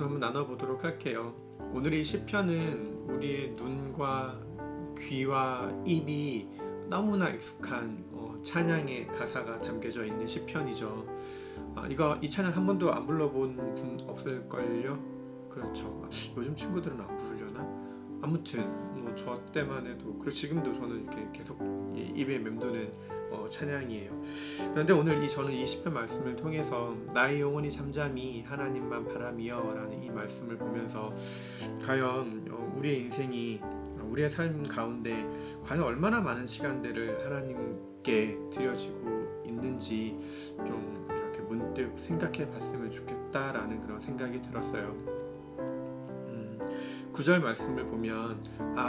말씀 한번 나눠보도록 할게요. 오늘의 시편은 우리의 눈과 귀와 입이 너무나 익숙한 찬양의 가사가 담겨져 있는 시편이죠. 이 찬양 한 번도 안 불러본 분 없을걸요? 그렇죠. 요즘 친구들은 안 부르려나? 아무튼 저 때만 해도 그리고 지금도 저는 이렇게 계속 입에 맴도는 찬양이에요. 그런데 오늘 저는 이 시편 말씀을 통해서 나의 영혼이 잠잠히 하나님만 바라며 라는 이 말씀을 보면서 과연 우리의 인생이 우리의 삶 가운데 과연 얼마나 많은 시간들을 하나님께 드려지고 있는지 좀 이렇게 문득 생각해 봤으면 좋겠다라는 그런 생각이 들었어요. 9절 말씀을 보면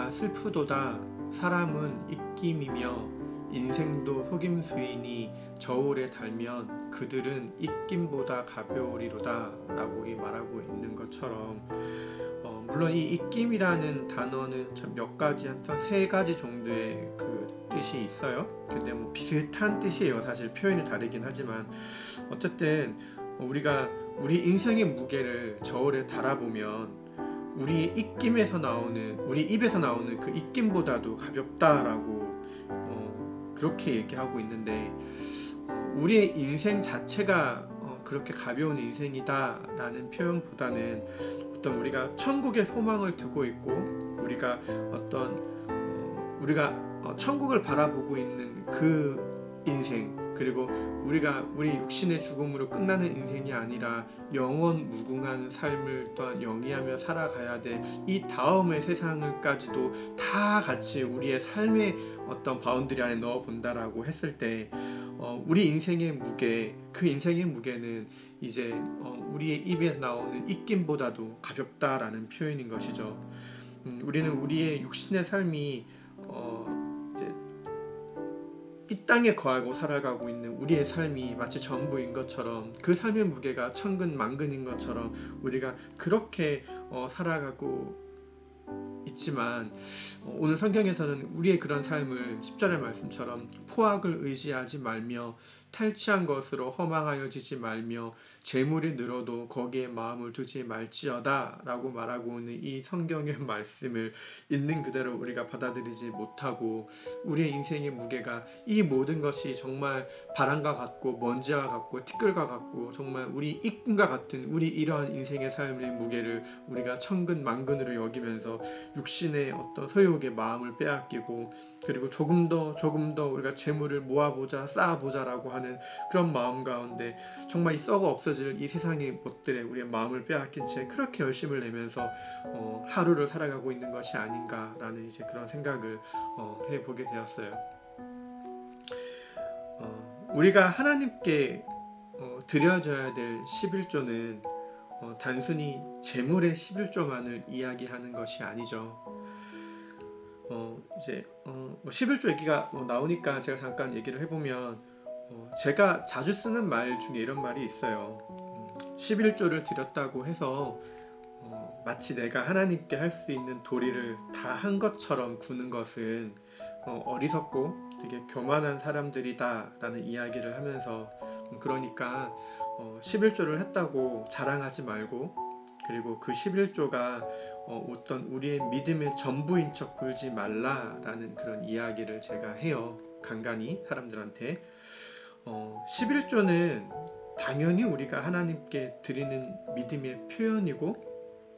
슬프도다 사람은 입김이며 인생도 속임수이니 저울에 달면 그들은 입김보다 가벼우리로다 라고 말하고 있는 것처럼 물론 이 입김이라는 단어는 참 몇 가지 한 세 가지 정도의 그 뜻이 있어요. 근데 비슷한 뜻이에요. 사실 표현이 다르긴 하지만 어쨌든 우리가 우리 인생의 무게를 저울에 달아보면 우리 입김에서 나오는 우리 입에서 나오는 그 입김보다도 가볍다라고 그렇게 얘기하고 있는데 우리의 인생 자체가 그렇게 가벼운 인생이다라는 표현보다는 어떤 우리가 천국에 소망을 두고 있고 우리가 천국을 바라보고 있는 그 인생 그리고 우리 육신의 죽음으로 끝나는 인생이 아니라 영원 무궁한 삶을 또한 영위하며 살아가야 될 이 다음의 세상을까지도 다 같이 우리의 삶의 어떤 바운드리 안에 넣어 본다라고 했을 때 우리 인생의 무게, 그 인생의 무게는 이제 우리의 입에 나오는 입김보다도 가볍다라는 표현인 것이죠. 우리는 우리의 육신의 삶이 이제 이 땅에 거하고 살아가고 있는 우리의 삶이 마치 전부인 것처럼 그 삶의 무게가 천근 만근인 것처럼 우리가 그렇게 살아가고 있지만 오늘 성경에서는 우리의 그런 삶을 10절의 말씀처럼 포악을 의지하지 말며 탈취한 것으로 허망하여지지 말며 재물이 늘어도 거기에 마음을 두지 말지어다 라고 말하고 있는 이 성경의 말씀을 있는 그대로 우리가 받아들이지 못하고 우리의 인생의 무게가 이 모든 것이 정말 바람과 같고 먼지와 같고 티끌과 같고 정말 우리 입금과 같은 우리 이러한 인생의 삶의 무게를 우리가 천근 만근으로 여기면서 육신의 어떤 소유욕의 마음을 빼앗기고 그리고 조금 더 우리가 재물을 모아보자 쌓아보자라고 하는 그런 마음 가운데 정말 이 썩어 없어질 이 세상의 것들에 우리의 마음을 빼앗긴 채 그렇게 열심을 내면서 하루를 살아가고 있는 것이 아닌가라는 이제 그런 생각을 해보게 되었어요. 우리가 하나님께 드려져야 될 11조는 단순히 재물의 11조만을 이야기하는 것이 아니죠. 이제 11조 얘기가 나오니까 제가 잠깐 얘기를 해보면 제가 자주 쓰는 말 중에 이런 말이 있어요. 11조를 드렸다고 해서 마치 내가 하나님께 할 수 있는 도리를 다 한 것처럼 구는 것은 어리석고 되게 교만한 사람들이다 라는 이야기를 하면서 그러니까 11조를 했다고 자랑하지 말고 그리고 그 11조가 어떤 우리의 믿음의 전부인 척 굴지 말라라는 그런 이야기를 제가 해요. 간간히 사람들한테 11조는 당연히 우리가 하나님께 드리는 믿음의 표현이고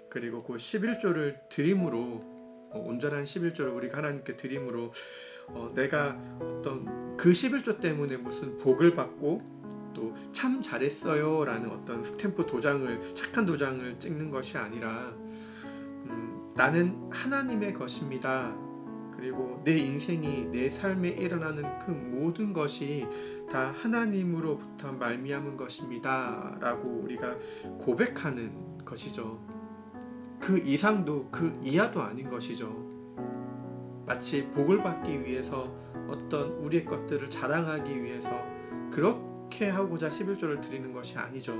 그리고 그 11조를 드림으로 온전한 11조를 우리가 하나님께 드림으로 내가 어떤 그 11조 때문에 무슨 복을 받고 또 참 잘했어요 라는 어떤 스탬프 도장을 착한 도장을 찍는 것이 아니라 나는 하나님의 것입니다. 그리고 내 인생이 내 삶에 일어나는 그 모든 것이 다 하나님으로부터 말미암은 것입니다 라고 우리가 고백하는 것이죠. 그 이상도 그 이하도 아닌 것이죠. 마치 복을 받기 위해서 어떤 우리의 것들을 자랑하기 위해서 그렇게 하고자 11조를 드리는 것이 아니죠.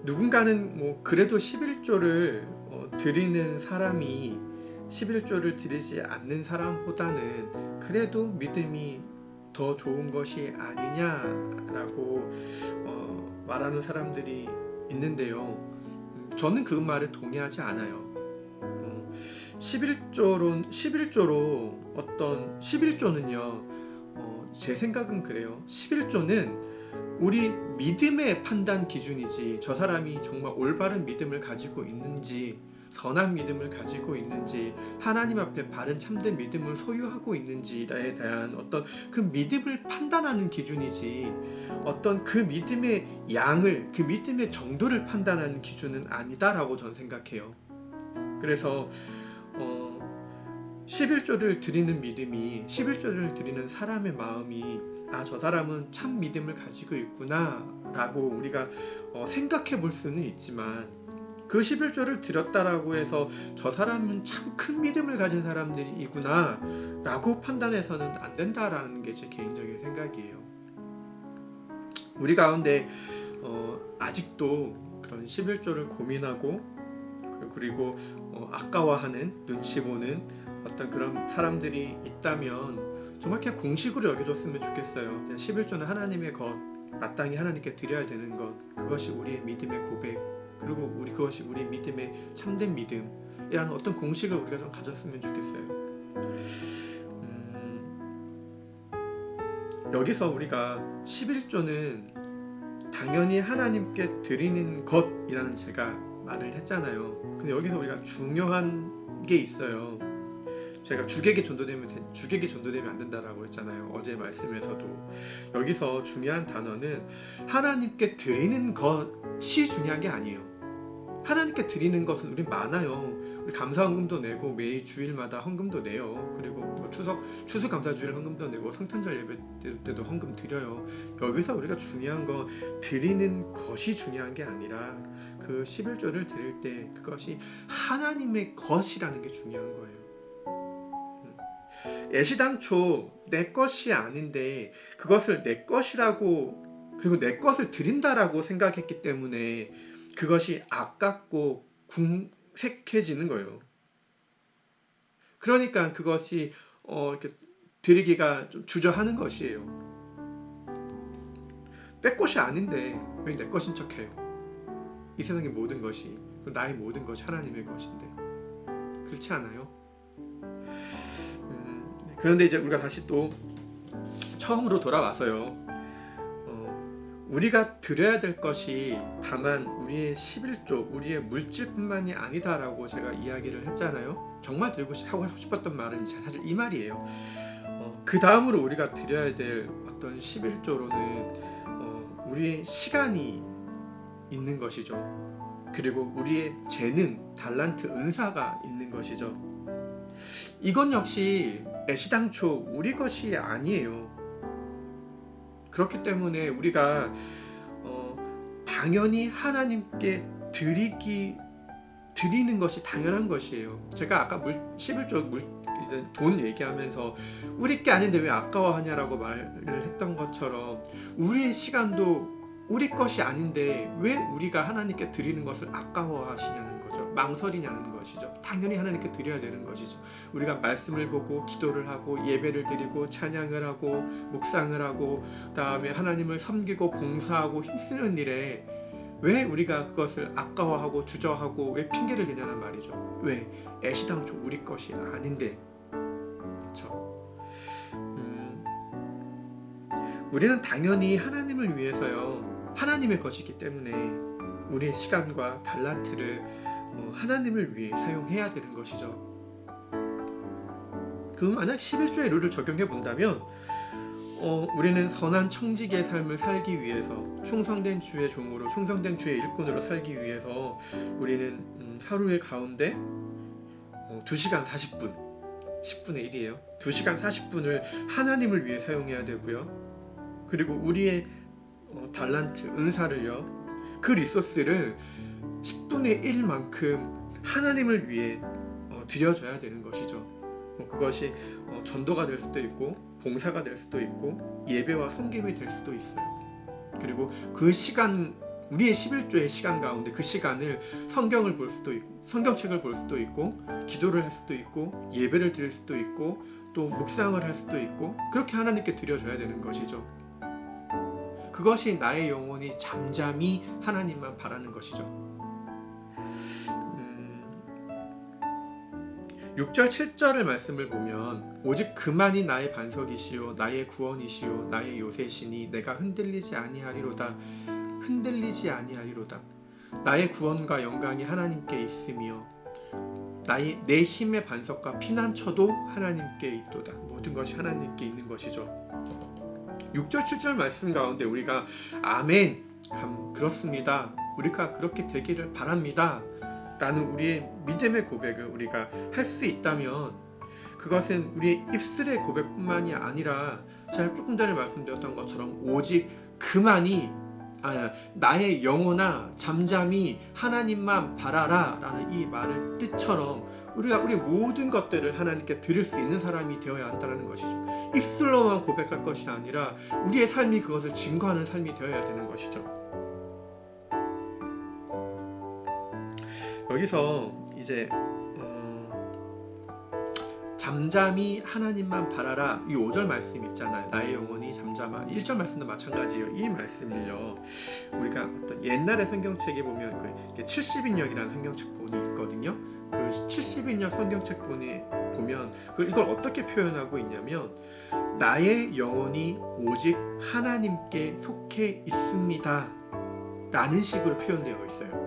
누군가는 그래도 11조를 드리는 사람이 11조를 드리지 않는 사람보다는 그래도 믿음이 더 좋은 것이 아니냐라고 말하는 사람들이 있는데요. 저는 그 말에 동의하지 않아요. 11조는요, 제 생각은 그래요. 11조는 우리 믿음의 판단 기준이지, 저 사람이 정말 올바른 믿음을 가지고 있는지, 선한 믿음을 가지고 있는지, 하나님 앞에 바른 참된 믿음을 소유하고 있는지에 대한 어떤 그 믿음을 판단하는 기준이지, 어떤 그 믿음의 양을, 그 믿음의 정도를 판단하는 기준은 아니다라고 저는 생각해요. 그래서 11조를 드리는 믿음이, 11조를 드리는 사람의 마음이, 저 사람은 참 믿음을 가지고 있구나 라고 우리가 생각해 볼 수는 있지만, 그 11조를 드렸다라고 해서 저 사람은 참 큰 믿음을 가진 사람들이구나 라고 판단해서는 안 된다라는 게 제 개인적인 생각이에요. 우리 가운데 아직도 그런 11조를 고민하고, 그리고 아까워하는, 눈치 보는 어떤 그런 사람들이 있다면 정말 그냥 공식으로 여겨줬으면 좋겠어요. 그냥 11조는 하나님의 것, 마땅히 하나님께 드려야 되는 것, 그것이 우리의 믿음의 고백, 그리고 그것이 우리 믿음의 참된 믿음이라는 어떤 공식을 우리가 좀 가졌으면 좋겠어요. 여기서 우리가 11조는 당연히 하나님께 드리는 것이라는 제가 말을 했잖아요. 근데 여기서 우리가 중요한 게 있어요. 제가 주객이 전도되면 안 된다라고 했잖아요. 어제 말씀에서도. 여기서 중요한 단어는 하나님께 드리는 것이 중요한 게 아니에요. 하나님께 드리는 것은 우리 많아요. 우리 감사헌금도 내고, 매일 주일마다 헌금도 내요. 그리고 뭐 추수감사주일 헌금도 내고, 성탄절 예배 때도 헌금 드려요. 여기서 우리가 중요한 건 드리는 것이 중요한 게 아니라, 그 11조를 드릴 때 그것이 하나님의 것이라는 게 중요한 거예요. 애시당초 내 것이 아닌데 그것을 내 것이라고, 그리고 내 것을 드린다라고 생각했기 때문에 그것이 아깝고 궁색해지는 거예요. 그러니까 그것이 이렇게 드리기가 좀 주저하는 것이에요. 내 것이 아닌데 왜 내 것인 척해요? 이 세상의 모든 것이, 나의 모든 것이 하나님의 것인데. 그렇지 않아요? 그런데 이제 우리가 다시 또 처음으로 돌아와서요, 우리가 드려야 될 것이 다만 우리의 11조, 우리의 물질뿐만이 아니다라고 제가 이야기를 했잖아요. 정말 하고 싶었던 말은 사실 이 말이에요. 그 다음으로 우리가 드려야 될 어떤 11조로는 우리의 시간이 있는 것이죠. 그리고 우리의 재능, 달란트, 은사가 있는 것이죠. 이건 역시 애시당초 우리 것이 아니에요. 그렇기 때문에 우리가 당연히 하나님께 드리는 것이 당연한 것이에요. 제가 아까 11조 돈 얘기하면서 우리 게 아닌데 왜 아까워하냐라고 말을 했던 것처럼, 우리의 시간도 우리 것이 아닌데 왜 우리가 하나님께 드리는 것을 아까워하시냐는 거죠. 망설이냐는 것이죠. 당연히 하나님께 드려야 되는 것이죠. 우리가 말씀을 보고 기도를 하고 예배를 드리고 찬양을 하고 묵상을 하고, 그 다음에 하나님을 섬기고 봉사하고 힘쓰는 일에 왜 우리가 그것을 아까워하고 주저하고 왜 핑계를 대냐는 말이죠. 왜? 애시당초 우리 것이 아닌데. 그렇죠? 우리는 당연히 하나님을 위해서요, 하나님의 것이기 때문에 우리의 시간과 달란트를 하나님을 위해 사용해야 되는 것이죠. 만약 11조의 룰을 적용해 본다면 우리는 선한 청지기의 삶을 살기 위해서, 충성된 주의 종으로, 충성된 주의 일꾼으로 살기 위해서 우리는 하루의 가운데 2시간 40분, 10분의 1이에요. 2시간 40분을 하나님을 위해 사용해야 되고요. 그리고 우리의 달란트, 은사를요, 그 리소스를 10분의 1만큼 하나님을 위해 드려줘야 되는 것이죠. 그것이 전도가 될 수도 있고, 봉사가 될 수도 있고, 예배와 섬김이 될 수도 있어요. 그리고 그 시간, 우리의 11조의 시간 가운데 그 시간을 성경을 볼 수도 있고, 성경책을 볼 수도 있고, 기도를 할 수도 있고, 예배를 드릴 수도 있고, 또 묵상을 할 수도 있고, 그렇게 하나님께 드려줘야 되는 것이죠. 그것이 나의 영혼이 잠잠히 하나님만 바라는 것이죠. 6절 7절의 말씀을 보면 오직 그만이 나의 반석이시요 나의 구원이시요 나의 요새시니 내가 흔들리지 아니하리로다. 흔들리지 아니하리로다. 나의 구원과 영광이 하나님께 있으며 내 힘의 반석과 피난처도 하나님께 있도다. 모든 것이 하나님께 있는 것이죠. 6절 7절 말씀 가운데 우리가 아멘 그렇습니다, 우리가 그렇게 되기를 바랍니다 라는 우리의 믿음의 고백을 우리가 할 수 있다면 그것은 우리의 입술의 고백뿐만이 아니라 제가 조금 전에 말씀드렸던 것처럼 오직 그만이 나의 영혼아 잠잠히 하나님만 바라라 라는 이 말을 뜻처럼 우리가 우리 모든 것들을 하나님께 드릴 수 있는 사람이 되어야 한다는 것이죠. 입술로만 고백할 것이 아니라 우리의 삶이 그것을 증거하는 삶이 되어야 되는 것이죠. 여기서 이제 잠잠히 하나님만 바라라 이 5절 말씀 있잖아요. 나의 영혼이 잠잠하. 1절 말씀도 마찬가지예요. 이 말씀을요 우리가 어떤 옛날의 성경책에 보면 그 70인역이라는 성경책본이 있거든요. 그 70인역 성경책본에 보면 이걸 어떻게 표현하고 있냐면 나의 영혼이 오직 하나님께 속해 있습니다 라는 식으로 표현되어 있어요.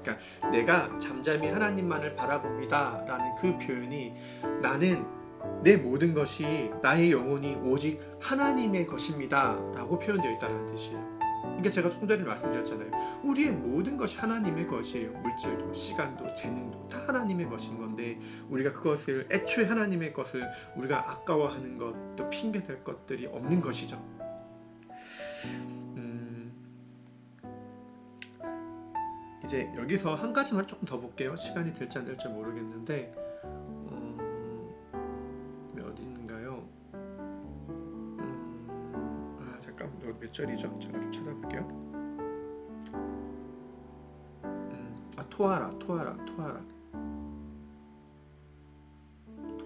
그러니까 내가 잠잠히 하나님만을 바라봅니다 라는 그 표현이 나는 내 모든 것이 나의 영혼이 오직 하나님의 것입니다 라고 표현되어 있다는 뜻이에요. 그러니까 제가 조금 전에 말씀드렸잖아요. 우리의 모든 것이 하나님의 것이에요. 물질도 시간도 재능도 다 하나님의 것인 건데 우리가 그것을 애초에 하나님의 것을 우리가 아까워하는 것 또 핑계댈 것들이 없는 것이죠. 이제 여기서 한 가지만 조금 더 볼게요. 시간이 될지 안 될지 모르겠는데 어딘가요? 잠깐 몇 절이죠? 제가 좀 찾아볼게요.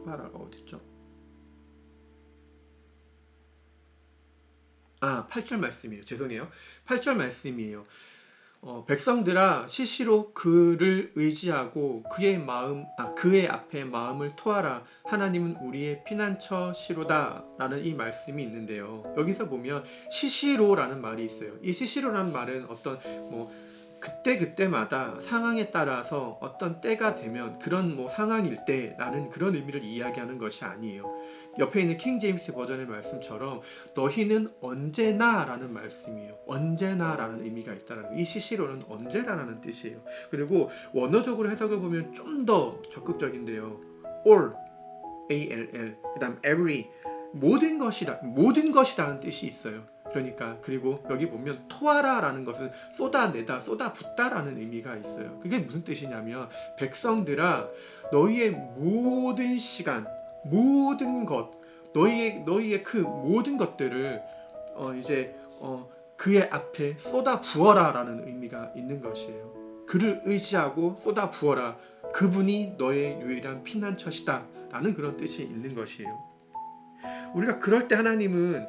토하라가 어딨죠? 8절 말씀이에요. 죄송해요. 8절 말씀이에요. 백성들아 시시로 그를 의지하고 그의 앞에 마음을 토하라. 하나님은 우리의 피난처시로다 라는 이 말씀이 있는데요. 여기서 보면 시시로라는 말이 있어요. 이 시시로라는 말은 어떤 그때마다 상황에 따라서 어떤 때가 되면 그런 상황일 때라는 그런 의미를 이야기하는 것이 아니에요. 옆에 있는 킹 제임스 버전의 말씀처럼 너희는 언제나 라는 말씀이에요. 언제나 라는 의미가 있다는 이 시시로는 언제나라는 뜻이에요. 그리고 원어적으로 해석을 보면 좀 더 적극적인데요. all, all, 그 다음 every, 모든 것이라는 뜻이 있어요. 그러니까 그리고 여기 보면 토하라라는 것은 쏟아내다, 쏟아붓다라는 의미가 있어요. 그게 무슨 뜻이냐면 백성들아 너희의 모든 시간, 모든 것, 너희의 그 모든 것들을 그의 앞에 쏟아 부어라라는 의미가 있는 것이에요. 그를 의지하고 쏟아 부어라. 그분이 너의 유일한 피난처시다 라는 그런 뜻이 있는 것이에요. 우리가 그럴 때 하나님은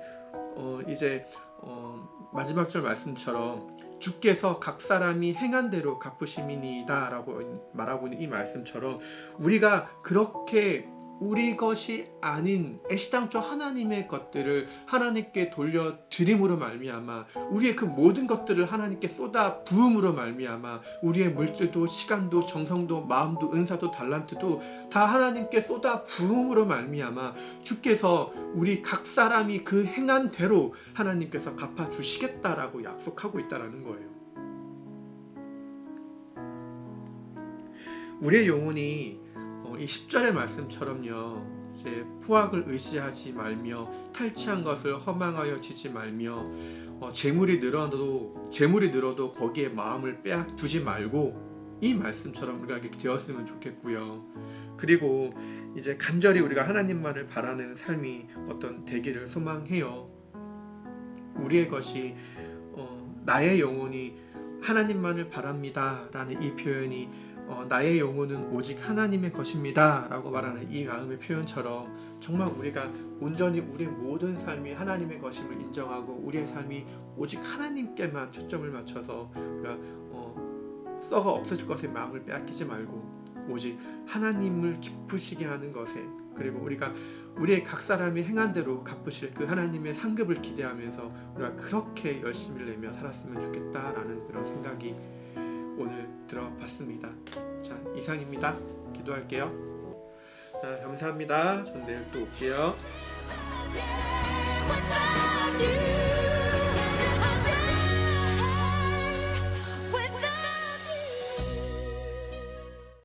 마지막 절 말씀처럼 주께서 각 사람이 행한 대로 갚으심이니이다 라고 말하고 있는 이 말씀처럼 우리가 그렇게 우리 것이 아닌 애시당초 하나님의 것들을 하나님께 돌려드림으로 말미암아 우리의 그 모든 것들을 하나님께 쏟아 부음으로 말미암아 우리의 물질도 시간도 정성도 마음도 은사도 달란트도 다 하나님께 쏟아 부음으로 말미암아 주께서 우리 각 사람이 그 행한 대로 하나님께서 갚아주시겠다라고 약속하고 있다는 거예요. 우리의 영혼이 이 10절의 말씀처럼요 이제 포악을 의지하지 말며 탈취한 것을 허망하여 지지 말며 재물이 늘어도 거기에 마음을 빼앗두지 말고 이 말씀처럼 우리가 이렇게 되었으면 좋겠고요. 그리고 이제 간절히 우리가 하나님만을 바라는 삶이 어떤 되기를 소망해요. 우리의 것이 나의 영혼이 하나님만을 바랍니다 라는 이 표현이 나의 영혼은 오직 하나님의 것입니다 라고 말하는 이 마음의 표현처럼 정말 우리가 온전히 우리의 모든 삶이 하나님의 것임을 인정하고 우리의 삶이 오직 하나님께만 초점을 맞춰서 우리가 썩어 없어질 것에 마음을 빼앗기지 말고 오직 하나님을 기쁘시게 하는 것에, 그리고 우리가 우리의 각 사람이 행한 대로 갚으실 그 하나님의 상급을 기대하면서 우리가 그렇게 열심히 내며 살았으면 좋겠다라는 그런 생각이 오늘 들어봤습니다. 자, 이상입니다. 기도할게요. 자, 감사합니다. 전 내일 또 올게요.